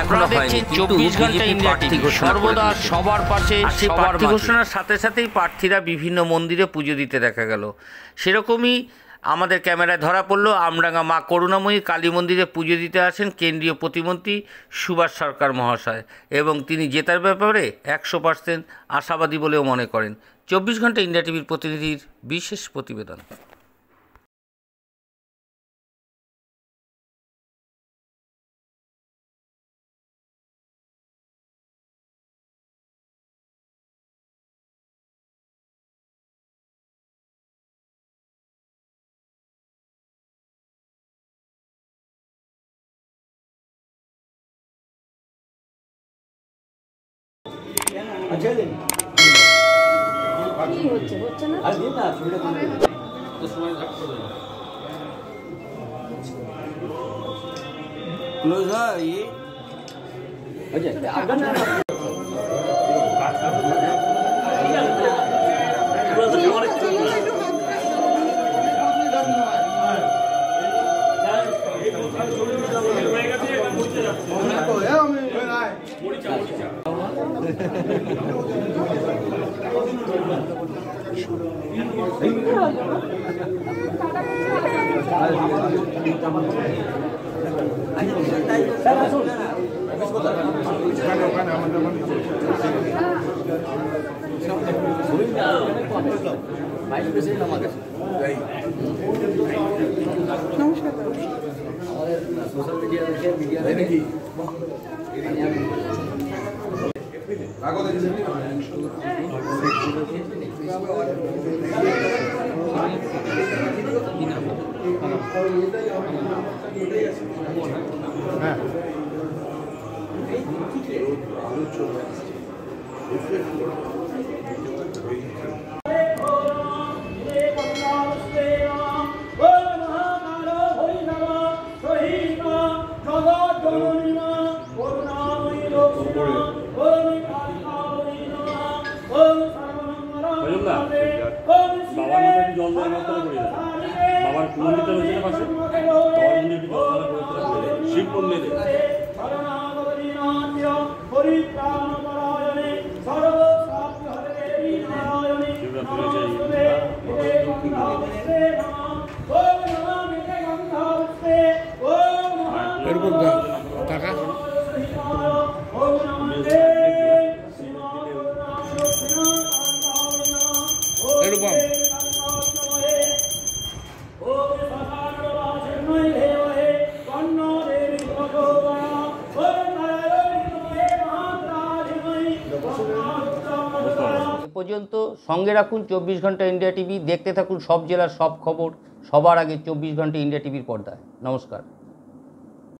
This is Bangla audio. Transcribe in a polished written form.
এখনো হয়নি, কিন্তু বিজেপি প্রার্থী ঘোষণা সর্বদা সবার পাশে, প্রার্থী ঘোষণার সাথে সাথেই প্রার্থীরা বিভিন্ন মন্দিরে পুজো দিতে দেখা গেল। সেরকমই আমাদের ক্যামেরায় ধরা পড়লো আমডাঙ্গা মা করুণাময়ী কালী মন্দিরে পুজো দিতে আসেন কেন্দ্রীয় প্রতিমন্ত্রী সুভাষ সরকার মহাশয়, এবং তিনি জেতার ব্যাপারে 100% আশাবাদী বলেও মনে করেন। 24 ঘন্টা ইন্ডিয়া টিভির প্রতিনিধির বিশেষ প্রতিবেদন। কি হচ্ছে না ক্লোজ হয় সোশ্যাল মিডিয়া নাকি বাবার মন্দিরটা রয়েছে পাশে, বাবার মন্দিরটি শিব মন্দিরে টাকা এরকম পর্যন্ত সঙ্গে রাখুন 24 ঘন্টা ইন্ডিয়া টিভি। দেখতে থাকুন সব জেলার সব খবর সবার আগে 24 ঘন্টা ইন্ডিয়া টিভির পর্দায়। নমস্কার।